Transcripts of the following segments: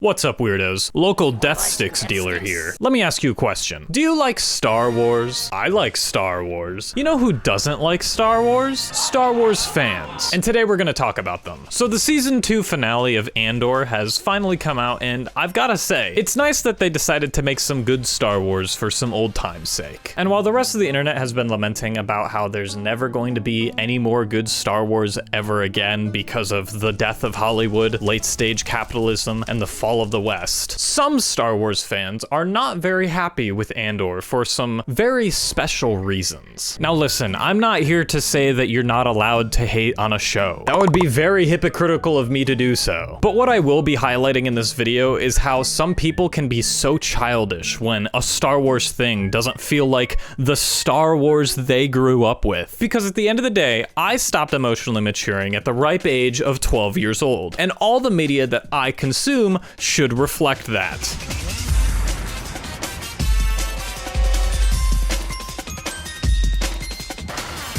What's up, weirdos? Local death sticks dealer here. Let me ask you a question. Do you like Star Wars? I like Star Wars. You know who doesn't like Star Wars? Star Wars fans. And today we're gonna talk about them. So the season 2 finale of Andor has finally come out, and I've gotta say, it's nice that they decided to make some good Star Wars for some old time's sake. And while the rest of the internet has been lamenting about how there's never going to be any more good Star Wars ever again because of the death of Hollywood, late stage capitalism, and the fall of the West, some Star Wars fans are not very happy with Andor for some very special reasons. Now listen, I'm not here to say that you're not allowed to hate on a show. That would be very hypocritical of me to do so. But what I will be highlighting in this video is how some people can be so childish when a Star Wars thing doesn't feel like the Star Wars they grew up with. Because at the end of the day, I stopped emotionally maturing at the ripe age of 12 years old, and all the media that I consume should reflect that.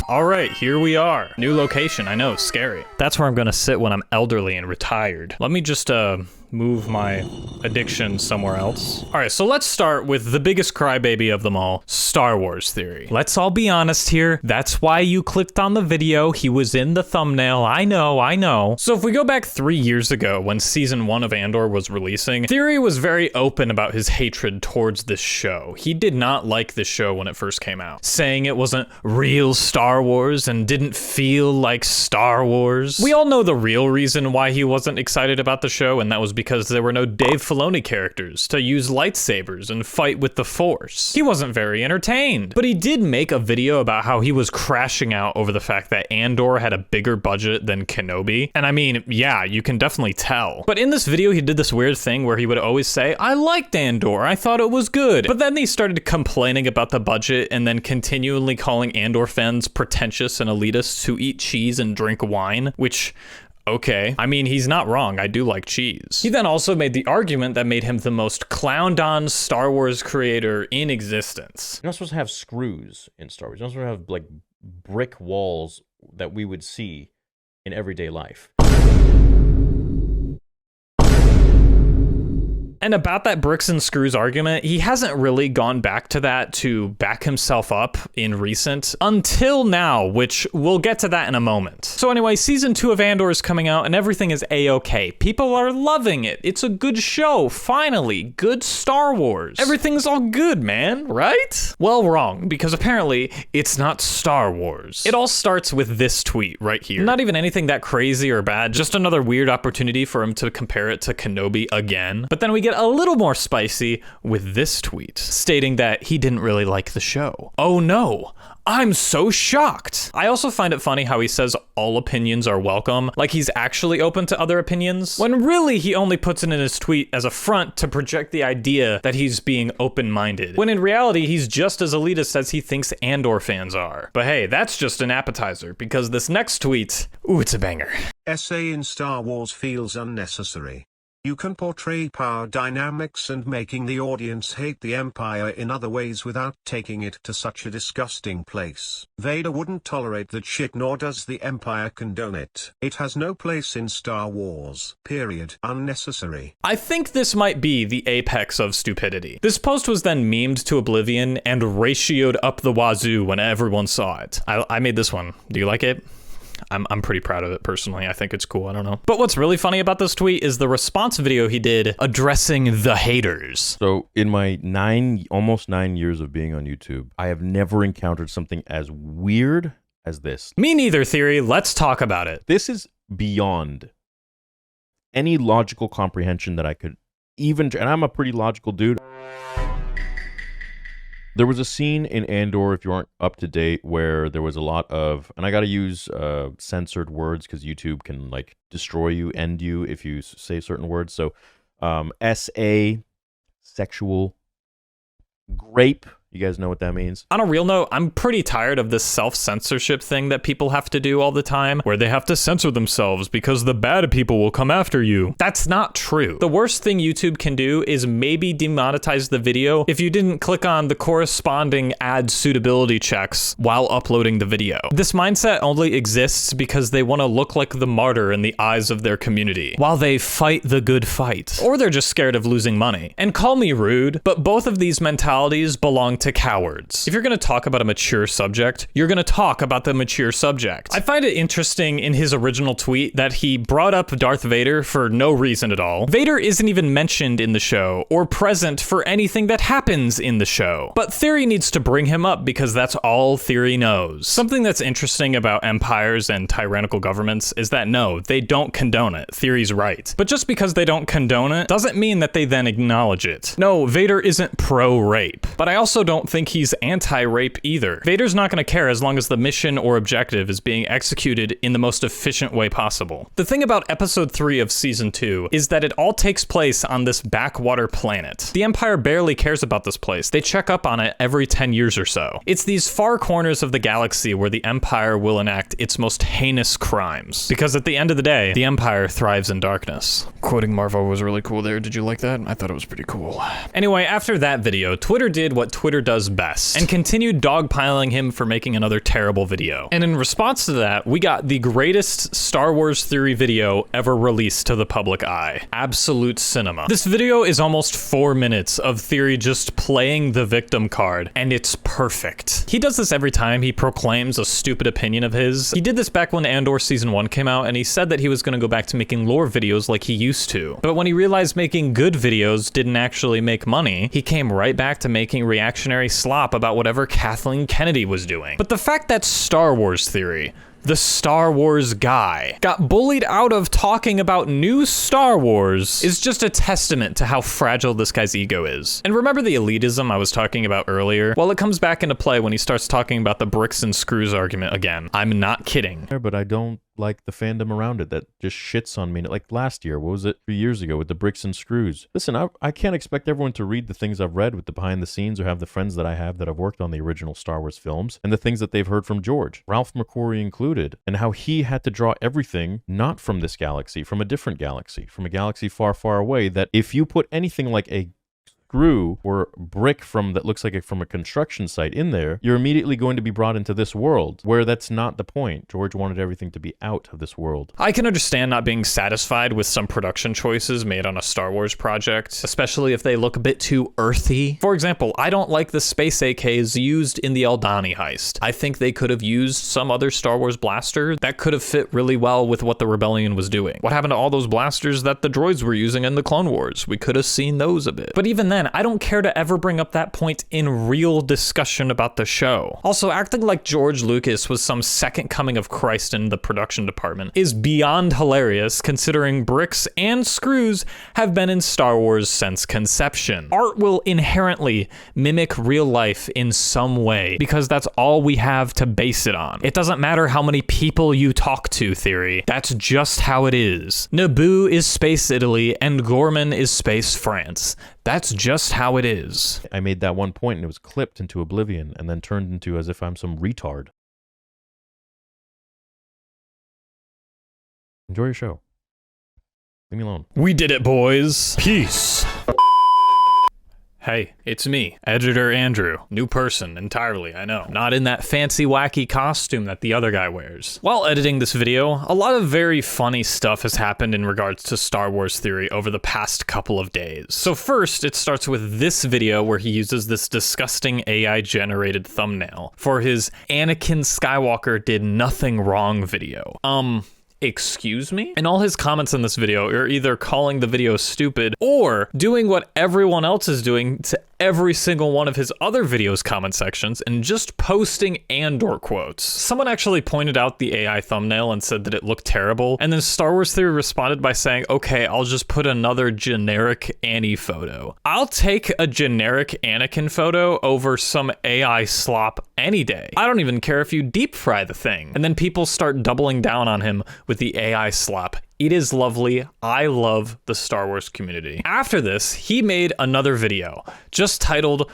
All right, here we are. New location, I know, scary. That's where I'm gonna sit when I'm elderly and retired. Let me just, move my addiction somewhere else. All right, so let's start with the biggest crybaby of them all, Star Wars Theory. Let's all be honest here. That's why you clicked on the video. He was in the thumbnail. I know. So if we go back 3 years ago when season 1 of Andor was releasing, Theory was very open about his hatred towards this show. He did not like this show when it first came out, saying it wasn't real Star Wars and didn't feel like Star Wars. We all know the real reason why he wasn't excited about the show, and that was because there were no Dave Filoni characters to use lightsabers and fight with the Force. He wasn't very entertained. But he did make a video about how he was crashing out over the fact that Andor had a bigger budget than Kenobi. And I mean, yeah, you can definitely tell. But in this video, he did this weird thing where he would always say, I liked Andor, I thought it was good. But then he started complaining about the budget and then continually calling Andor fans pretentious and elitist who eat cheese and drink wine, which, okay. I mean, he's not wrong. I do like cheese. He then also made the argument that made him the most clowned-on Star Wars creator in existence. You're not supposed to have screws in Star Wars. You're not supposed to have, like, brick walls that we would see in everyday life. And about that bricks and screws argument, he hasn't really gone back to that to back himself up in recent, until now, which we'll get to that in a moment. So anyway, season 2 of Andor is coming out and everything is a-okay. People are loving it. It's a good show, finally. Good Star Wars. Everything's all good, man, right? Well, wrong, because apparently it's not Star Wars. It all starts with this tweet right here. Not even anything that crazy or bad, just another weird opportunity for him to compare it to Kenobi again. But then we get a little more spicy with this tweet, stating that he didn't really like the show. Oh no, I'm so shocked. I also find it funny how he says all opinions are welcome, like he's actually open to other opinions, when really he only puts it in his tweet as a front to project the idea that he's being open-minded, when in reality he's just as elitist as he thinks Andor fans are. But hey, that's just an appetizer, because this next tweet, ooh, it's a banger. Essay in Star Wars feels unnecessary. You can portray power dynamics and making the audience hate the Empire in other ways without taking it to such a disgusting place. Vader wouldn't tolerate that shit, nor does the Empire condone it. It has no place in Star Wars, period. Unnecessary. I think this might be the apex of stupidity. This post was then memed to oblivion and ratioed up the wazoo when everyone saw it. I made this one. Do you like it? I'm pretty proud of it personally. I think it's cool. I don't know. But what's really funny about this tweet is the response video he did addressing the haters. So in my almost 9 years of being on YouTube, I have never encountered something as weird as this. Me neither, Theory. Let's talk about it. This is beyond any logical comprehension that I could even, and I'm a pretty logical dude. There was a scene in Andor, if you aren't up to date, where there was a lot of, and I gotta use censored words because YouTube can like destroy you, end you if you say certain words. So, SA, sexual, grape You guys know what that means? On a real note, I'm pretty tired of this self-censorship thing that people have to do all the time, where they have to censor themselves because the bad people will come after you. That's not true. The worst thing YouTube can do is maybe demonetize the video if you didn't click on the corresponding ad suitability checks while uploading the video. This mindset only exists because they want to look like the martyr in the eyes of their community, while they fight the good fight. Or they're just scared of losing money. And call me rude, but both of these mentalities belong to cowards. If you're gonna talk about a mature subject, you're gonna talk about the mature subject. I find it interesting in his original tweet that he brought up Darth Vader for no reason at all. Vader isn't even mentioned in the show or present for anything that happens in the show. But Theory needs to bring him up because that's all Theory knows. Something that's interesting about empires and tyrannical governments is that no, they don't condone it. Theory's right. But just because they don't condone it doesn't mean that they then acknowledge it. No, Vader isn't pro-rape. But I also don't think he's anti-rape either. Vader's not gonna care as long as the mission or objective is being executed in the most efficient way possible. The thing about episode 3 of season 2 is that it all takes place on this backwater planet. The Empire barely cares about this place. They check up on it every 10 years or so. It's these far corners of the galaxy where the Empire will enact its most heinous crimes. Because at the end of the day, the Empire thrives in darkness. Quoting Marvel was really cool there. Did you like that? I thought it was pretty cool. Anyway, after that video, Twitter did what Twitter does best and continued dogpiling him for making another terrible video. And in response to that, we got the greatest Star Wars theory video ever released to the public eye. Absolute cinema. This video is almost 4 minutes of Theory just playing the victim card, and it's perfect. He does this every time he proclaims a stupid opinion of his. He did this back when Andor season 1 came out, and he said that he was gonna go back to making lore videos like he used to. But when he realized making good videos didn't actually make money, he came right back to making reactionary slop about whatever Kathleen Kennedy was doing. But the fact that Star Wars Theory, the Star Wars guy, got bullied out of talking about new Star Wars is just a testament to how fragile this guy's ego is. And remember the elitism I was talking about earlier? Well, it comes back into play when he starts talking about the bricks and screws argument again. I'm not kidding. But I don't like the fandom around it that just shits on me. Like last year, what was it, 3 years ago with the bricks and screws? Listen, I can't expect everyone to read the things I've read with the behind the scenes or have the friends that I have that have worked on the original Star Wars films and the things that they've heard from George, Ralph McQuarrie included, and how he had to draw everything not from this galaxy, from a different galaxy, from a galaxy far, far away, that if you put anything like a screw or brick from that looks like from a construction site in there, you're immediately going to be brought into this world where that's not the point. George wanted everything to be out of this world. I can understand not being satisfied with some production choices made on a Star Wars project, especially if they look a bit too earthy. For example, I don't like the space AKs used in the Aldhani heist. I think they could have used some other Star Wars blaster that could have fit really well with what the Rebellion was doing. What happened to all those blasters that the droids were using in the Clone Wars? We could have seen those a bit. But even then, I don't care to ever bring up that point in real discussion about the show. Also, acting like George Lucas was some second coming of Christ in the production department is beyond hilarious, considering bricks and screws have been in Star Wars since conception. Art will inherently mimic real life in some way, because that's all we have to base it on. It doesn't matter how many people you talk to, Theory. That's just how it is. Naboo is space Italy, and Gorman is space France. That's just how it is. I made that one point and it was clipped into oblivion and then turned into as if I'm some retard. Enjoy your show. Leave me alone. We did it, boys. Peace. Hey, it's me, Editor Andrew. New person entirely, I know. Not in that fancy wacky costume that the other guy wears. While editing this video, a lot of very funny stuff has happened in regards to Star Wars Theory over the past couple of days. So first, it starts with this video where he uses this disgusting AI-generated thumbnail for his Anakin Skywalker did nothing wrong video. Excuse me? And all his comments in this video are either calling the video stupid or doing what everyone else is doing to every single one of his other videos' comment sections and just posting Andor quotes. Someone actually pointed out the AI thumbnail and said that it looked terrible, and then Star Wars Theory responded by saying, okay, I'll just put another generic Annie photo. I'll take a generic Anakin photo over some AI slop any day. I don't even care if you deep fry the thing. And then people start doubling down on him with the AI slop. It is lovely. I love the Star Wars community. After this, he made another video just titled,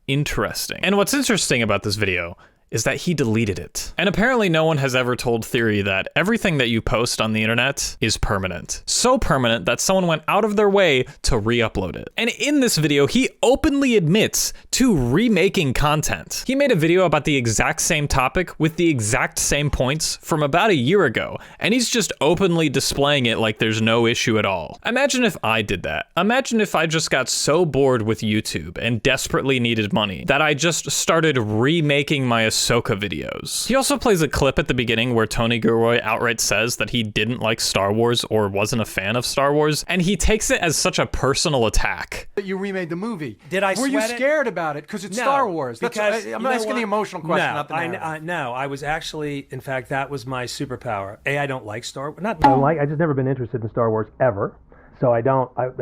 Interesting. And what's interesting about this video is that he deleted it. And apparently no one has ever told Theory that everything that you post on the internet is permanent. So permanent that someone went out of their way to re-upload it. And in this video, he openly admits to remaking content. He made a video about the exact same topic with the exact same points from about a year ago, and he's just openly displaying it like there's no issue at all. Imagine if I did that. Imagine if I just got so bored with YouTube and desperately needed money that I just started remaking my Ahsoka videos. He also plays a clip at the beginning where Tony Gilroy outright says that he didn't like Star Wars or wasn't a fan of Star Wars, and he takes it as such a personal attack. That you remade the movie. Did I Were you sweat it? scared about it? Because it's No, Star Wars. That's, because I'm you know asking the what? emotional question, No, not the narrative. no, I was actually, in fact, that was my superpower. I don't like Star Wars. Not don't like, I just never been interested in Star Wars ever. So I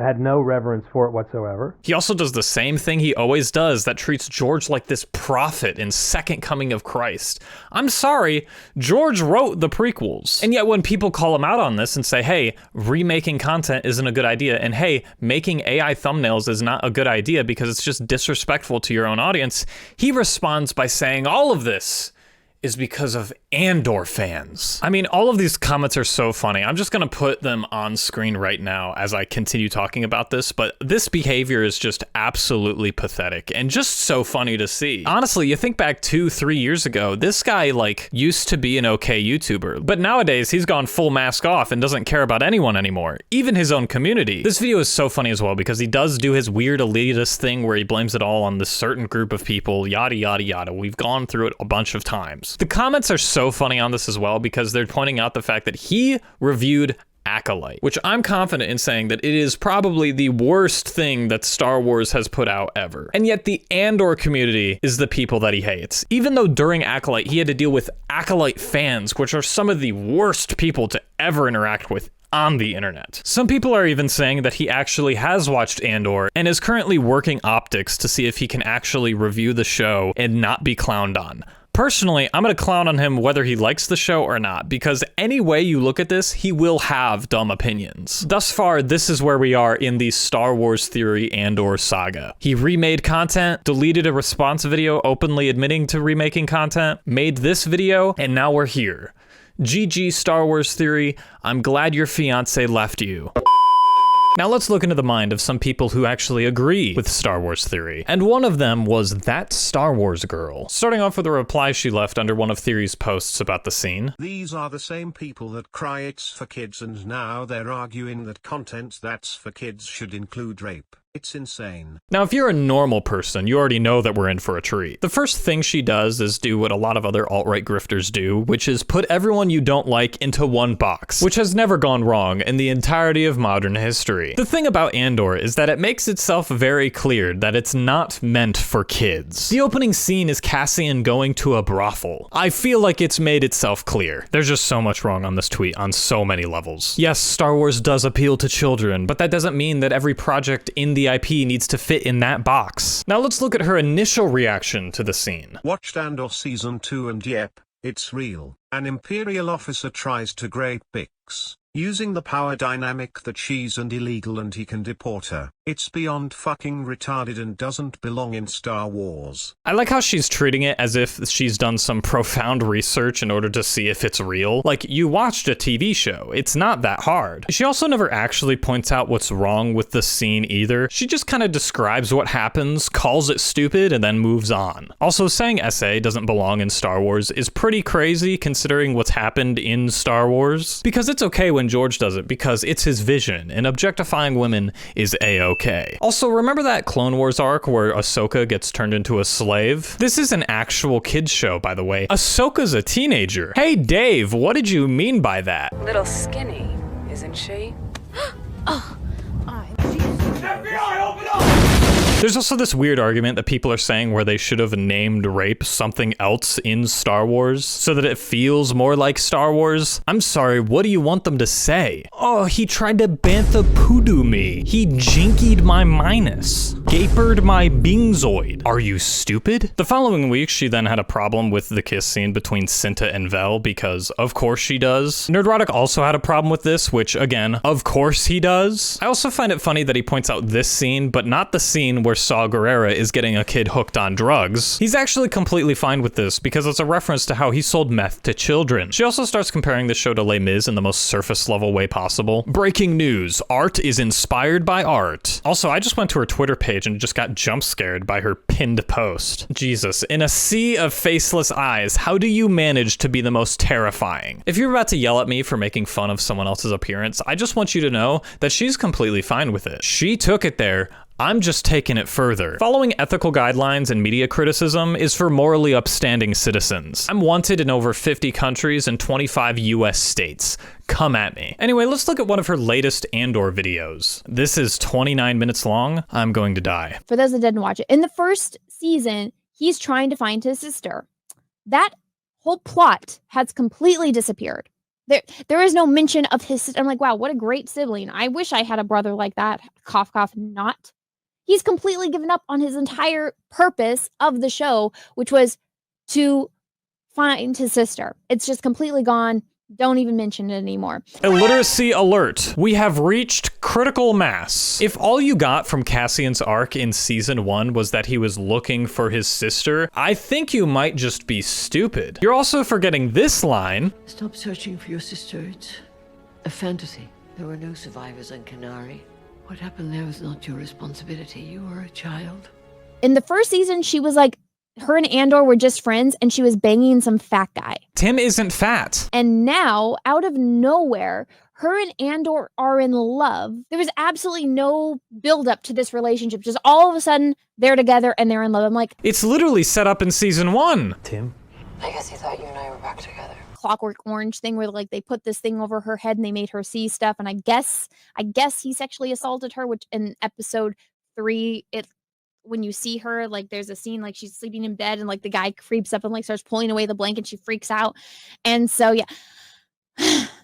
had no reverence for it whatsoever. He also does the same thing he always does that treats George like this prophet in Second Coming of Christ. I'm sorry, George wrote the prequels. And yet when people call him out on this and say, hey, remaking content isn't a good idea, and hey, making AI thumbnails is not a good idea because it's just disrespectful to your own audience, he responds by saying all of this is because of Andor fans. I mean, all of these comments are so funny. I'm just gonna put them on screen right now as I continue talking about this, but this behavior is just absolutely pathetic and just so funny to see. Honestly, you think back 2-3 years ago, this guy like used to be an okay YouTuber, but nowadays he's gone full mask off and doesn't care about anyone anymore, even his own community. This video is so funny as well because he does do his weird elitist thing where he blames it all on this certain group of people, yada, yada, yada. We've gone through it a bunch of times. The comments are so funny on this as well because they're pointing out the fact that he reviewed Acolyte, which I'm confident in saying that it is probably the worst thing that Star Wars has put out ever. And yet the Andor community is the people that he hates. Even though during Acolyte, he had to deal with Acolyte fans, which are some of the worst people to ever interact with on the internet. Some people are even saying that he actually has watched Andor and is currently working optics to see if he can actually review the show and not be clowned on. Personally, I'm gonna clown on him whether he likes the show or not, because any way you look at this, he will have dumb opinions. Thus far, this is where we are in the Star Wars Theory Andor saga. He remade content, deleted a response video openly admitting to remaking content, made this video, and now we're here. GG Star Wars Theory, I'm glad your fiance left you. Now let's look into the mind of some people who actually agree with Star Wars Theory. And one of them was ThatStarWarsGirl. Starting off with a reply she left under one of Theory's posts about the scene. These are the same people that cry it's for kids and now they're arguing that content that's for kids should include rape. It's insane. Now, if you're a normal person, you already know that we're in for a treat. The first thing she does is do what a lot of other alt-right grifters do, which is put everyone you don't like into one box, which has never gone wrong in the entirety of modern history. The thing about Andor is that it makes itself very clear that it's not meant for kids. The opening scene is Cassian going to a brothel. I feel like it's made itself clear. There's just so much wrong on this tweet on so many levels. Yes, Star Wars does appeal to children, but that doesn't mean that every project in the IP needs to fit in that box. Now let's look at her initial reaction to the scene. Watched Andor Season 2 and yep, it's real. An Imperial officer tries to grape Bix, using the power dynamic that she's illegal and he can deport her. It's beyond fucking retarded and doesn't belong in Star Wars. I like how she's treating it as if she's done some profound research in order to see if it's real. Like, you watched a TV show. It's not that hard. She also never actually points out what's wrong with the scene either. She just kind of describes what happens, calls it stupid, and then moves on. Also, saying SA doesn't belong in Star Wars is pretty crazy considering what's happened in Star Wars. Because it's okay when George does it, because it's his vision, and objectifying women is A-okay. Also, remember that Clone Wars arc where Ahsoka gets turned into a slave? This is an actual kids show, by the way. Ahsoka's a teenager. Hey Dave, what did you mean by that? Little skinny, isn't she? There's also this weird argument that people are saying where they should have named rape something else in Star Wars so that it feels more like Star Wars. I'm sorry, what do you want them to say? Oh, he tried to bantha poodoo me. He jinkied my minus. gapered my bingzoid. Are you stupid? The following week, she then had a problem with the kiss scene between Cinta and Vel because of course she does. Nerdrotic also had a problem with this, which again, of course he does. I also find it funny that he points out this scene, but not the scene where Saw Gerrera is getting a kid hooked on drugs. He's actually completely fine with this because it's a reference to how he sold meth to children. She also starts comparing the show to Les Mis in the most surface level way possible. Breaking news, art is inspired by art. Also, I just went to her Twitter page and just got jump scared by her pinned post. Jesus, in a sea of faceless eyes, how do you manage to be the most terrifying? If you're about to yell at me for making fun of someone else's appearance, I just want you to know that she's completely fine with it. She took it there. I'm just taking it further. Following ethical guidelines and media criticism is for morally upstanding citizens. I'm wanted in over 50 countries and 25 US states. Come at me. Anyway, let's look at one of her latest Andor videos. This is 29 minutes long. I'm going to die. For those that didn't watch it, in the first season, he's trying to find his sister. That whole plot has completely disappeared. There is no mention of his sister. I'm like, wow, what a great sibling. I wish I had a brother like that. Cough, cough, not. He's completely given up on his entire purpose of the show, which was to find his sister. It's just completely gone. Don't even mention it anymore. Illiteracy alert. We have reached critical mass. If all you got from Cassian's arc in season 1 was that he was looking for his sister, I think you might just be stupid. You're also forgetting this line. Stop searching for your sister. It's a fantasy. There were no survivors on Canary. What happened there was not your responsibility. You were a child. In the first season, she was like, her and Andor were just friends and she was banging some fat guy. Tim isn't fat. And now, out of nowhere, her and Andor are in love. There was absolutely no buildup to this relationship. Just all of a sudden, they're together and they're in love. I'm like, it's literally set up in season 1. Tim? I guess he thought you and I were back together. Clockwork Orange thing where like they put this thing over her head and they made her see stuff. And I guess he sexually assaulted her, which in episode 3, when you see her, like there's a scene like she's sleeping in bed and like the guy creeps up and like starts pulling away the blanket. She freaks out. And so, yeah.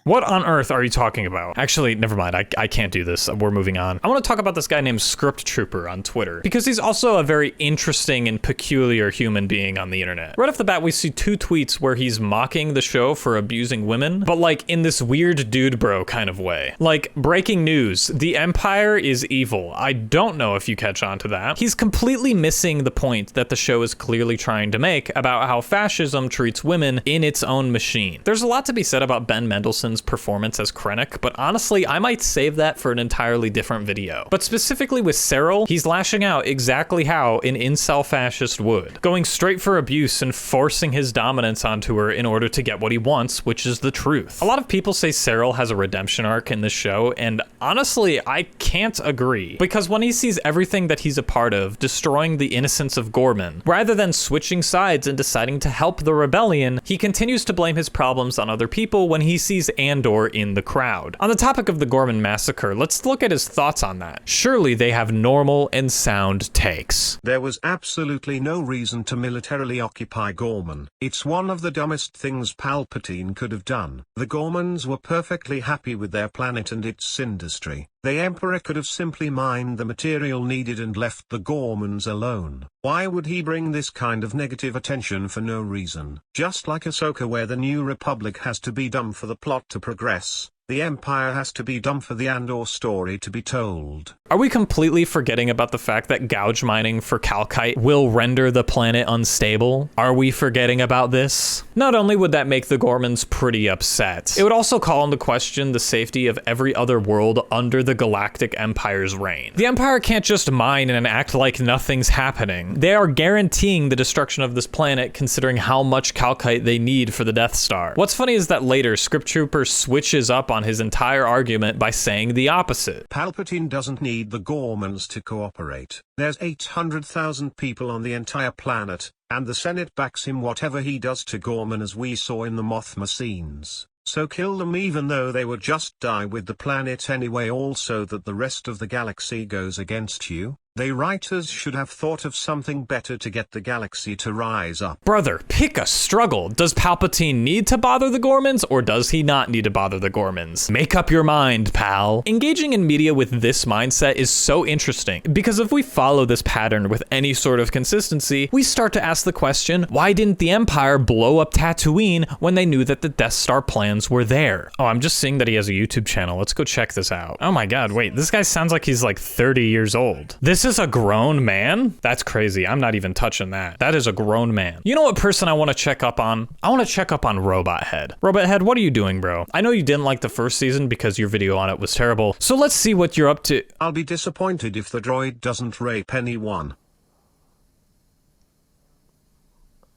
What on earth are you talking about? Actually, never mind. I can't do this. We're moving on. I want to talk about this guy named Script Trooper on Twitter because he's also a very interesting and peculiar human being on the internet. Right off the bat, we see 2 tweets where he's mocking the show for abusing women, but like in this weird dude bro kind of way. Like, breaking news, the Empire is evil. I don't know if you catch on to that. He's completely missing the point that the show is clearly trying to make about how fascism treats women in its own machine. There's a lot to be said about Ben Mendelsohn's performance as Krennic, but honestly, I might save that for an entirely different video. But specifically with Cyril, he's lashing out exactly how an incel fascist would, going straight for abuse and forcing his dominance onto her in order to get what he wants, which is the truth. A lot of people say Cyril has a redemption arc in this show, and honestly, I can't agree, because when he sees everything that he's a part of destroying the innocence of Gorman, rather than switching sides and deciding to help the rebellion, he continues to blame his problems on other people when he sees Andor in the crowd. On the topic of the Gorman massacre, let's look at his thoughts on that. Surely they have normal and sound takes. There was absolutely no reason to militarily occupy Gorman. It's one of the dumbest things Palpatine could have done. The Gormans were perfectly happy with their planet and its industry. The Emperor could have simply mined the material needed and left the Gormans alone. Why would he bring this kind of negative attention for no reason? Just like Ahsoka, where the New Republic has to be dumb for the plot to progress, the Empire has to be dumb for the Andor story to be told. Are we completely forgetting about the fact that gouge mining for calcite will render the planet unstable? Are we forgetting about this? Not only would that make the Gormans pretty upset, it would also call into question the safety of every other world under the Galactic Empire's reign. The Empire can't just mine and act like nothing's happening. They are guaranteeing the destruction of this planet considering how much calcite they need for the Death Star. What's funny is that later, Script Trooper switches up on his entire argument by saying the opposite. Palpatine doesn't need the Gormans to cooperate. There's 800,000 people on the entire planet, and the Senate backs him whatever he does to Gorman, as we saw in the Mothma scenes. So kill them even though they would just die with the planet anyway, also that the rest of the galaxy goes against you. They writers should have thought of something better to get the galaxy to rise up. Brother, pick a struggle. Does Palpatine need to bother the Gormans, or does he not need to bother the Gormans? Make up your mind, pal. Engaging in media with this mindset is so interesting, because if we follow this pattern with any sort of consistency, we start to ask the question, why didn't the Empire blow up Tatooine when they knew that the Death Star plans were there? Oh, I'm just seeing that he has a YouTube channel. Let's go check this out. Oh my god, wait, this guy sounds like he's like 30 years old. This is a grown man? That's crazy. I'm not even touching that. That is a grown man. You know what person I want to check up on? I want to check up on RobotHead. RobotHead, what are you doing, bro? I know you didn't like the first season because your video on it was terrible, so let's see what you're up to. I'll be disappointed if the droid doesn't rape anyone.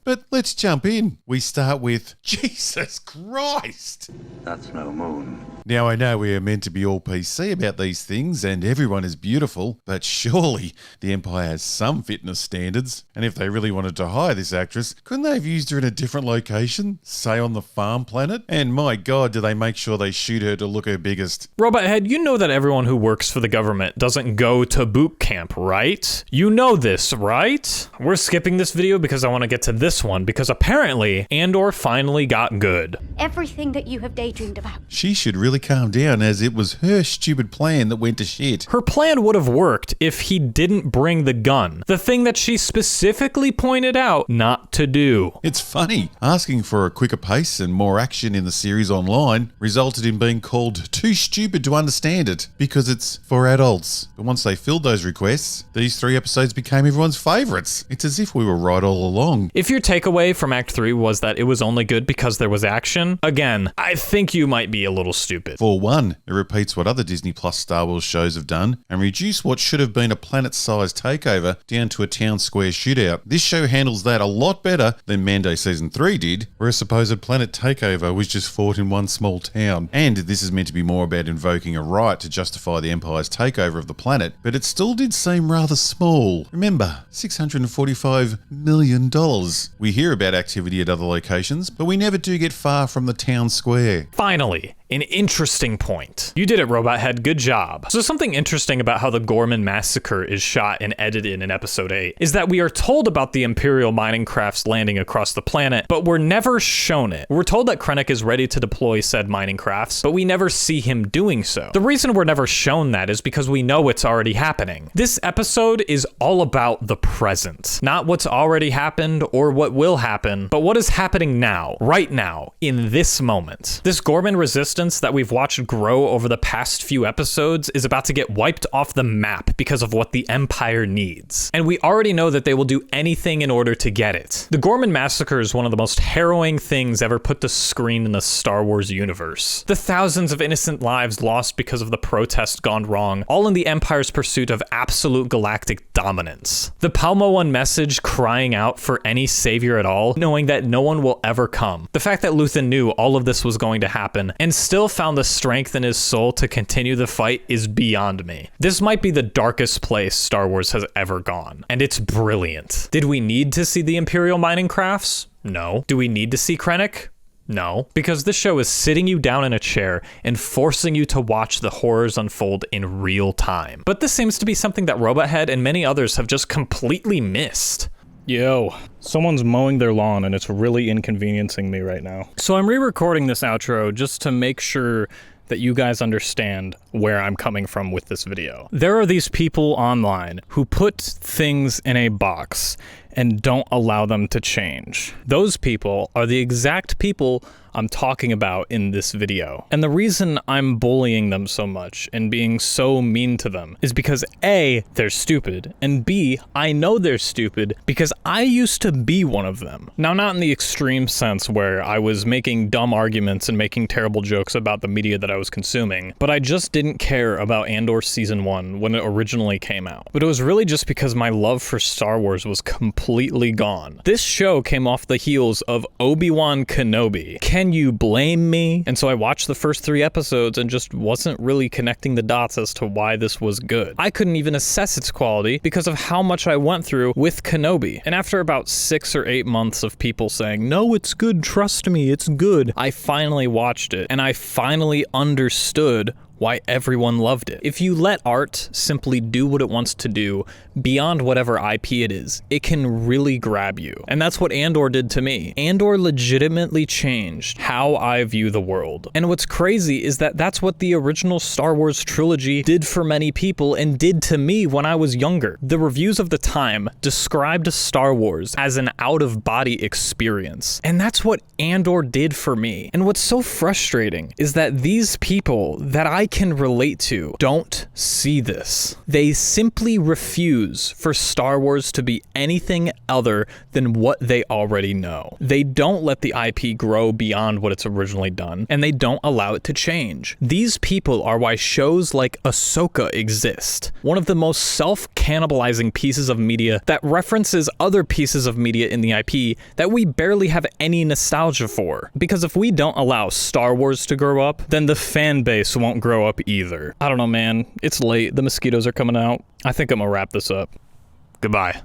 But let's jump in. We start with Jesus Christ. That's no moon. Now, I know we are meant to be all PC about these things and everyone is beautiful, but surely the Empire has some fitness standards. And if they really wanted to hire this actress, couldn't they have used her in a different location, say on the farm planet? And my god, do they make sure they shoot her to look her biggest. RobotHead, you know that everyone who works for the government doesn't go to boot camp, right? You know this, right? We're skipping this video because I want to get to this one, because apparently Andor finally got good. Everything that you have daydreamed about. She should really calm down, as it was her stupid plan that went to shit. Her plan would have worked if he didn't bring the gun, the thing that she specifically pointed out not to do. It's funny, asking for a quicker pace and more action in the series online resulted in being called too stupid to understand it, because it's for adults. But once they filled those requests, these 3 episodes became everyone's favourites. It's as if we were right all along. If your takeaway from Act 3 was that it was only good because there was action, again, I think you might be a little stupid. For one, it repeats what other Disney Plus Star Wars shows have done and reduced what should have been a planet-sized takeover down to a town square shootout. This show handles that a lot better than Mando Season 3 did, where a supposed planet takeover was just fought in one small town. And this is meant to be more about invoking a right to justify the Empire's takeover of the planet, but it still did seem rather small. Remember, $645 million. We hear about activity at other locations, but we never do get far from the town square. Finally, an interesting point. You did it, RobotHead. Good job. So something interesting about how the Gorman massacre is shot and edited in episode 8 is that we are told about the Imperial mining crafts landing across the planet, but we're never shown it. We're told that Krennic is ready to deploy said mining crafts, but we never see him doing so. The reason we're never shown that is because we know it's already happening. This episode is all about the present, not what's already happened or what will happen, but what is happening now, right now, in this moment. This Gorman resistance that we've watched grow over the past few episodes is about to get wiped off the map because of what the Empire needs. And we already know that they will do anything in order to get it. The Gorman massacre is one of the most harrowing things ever put to screen in the Star Wars universe. The thousands of innocent lives lost because of the protest gone wrong, all in the Empire's pursuit of absolute galactic dominance. The Palma 1 message crying out for any savior at all, knowing that no one will ever come. The fact that Luthen knew all of this was going to happen and still found the strength in his soul to continue the fight is beyond me. This might be the darkest place Star Wars has ever gone, and it's brilliant. Did we need to see the Imperial mining crafts? No. Do we need to see Krennic? No, because this show is sitting you down in a chair and forcing you to watch the horrors unfold in real time. But this seems to be something that RobotHead and many others have just completely missed. Yo, someone's mowing their lawn and it's really inconveniencing me right now. So I'm re-recording this outro just to make sure that you guys understand where I'm coming from with this video. There are these people online who put things in a box and don't allow them to change. Those people are the exact people I'm talking about in this video. And the reason I'm bullying them so much and being so mean to them is because A, they're stupid, and B, I know they're stupid because I used to be one of them. Now, not in the extreme sense where I was making dumb arguments and making terrible jokes about the media that I was consuming, but I just didn't care about Andor Season 1 when it originally came out. But it was really just because my love for Star Wars was completely gone. This show came off the heels of Obi-Wan Kenobi. Can you blame me? And so I watched the first 3 episodes and just wasn't really connecting the dots as to why this was good. I couldn't even assess its quality because of how much I went through with Kenobi. And after about 6 or 8 months of people saying, no, it's good, trust me, it's good, I finally watched it and I finally understood why everyone loved it. If you let art simply do what it wants to do beyond whatever IP it is, it can really grab you. And that's what Andor did to me. Andor legitimately changed how I view the world. And what's crazy is that that's what the original Star Wars trilogy did for many people and did to me when I was younger. The reviews of the time described Star Wars as an out-of-body experience. And that's what Andor did for me. And what's so frustrating is that these people that I can relate to don't see this. They simply refuse for Star Wars to be anything other than what they already know. They don't let the IP grow beyond what it's originally done, and they don't allow it to change. These people are why shows like Ahsoka exist. One of the most self-cannibalizing pieces of media that references other pieces of media in the IP that we barely have any nostalgia for. Because if we don't allow Star Wars to grow up, then the fan base won't grow up either. I don't know, man. It's late. The mosquitoes are coming out. I think I'm gonna wrap this up. Goodbye.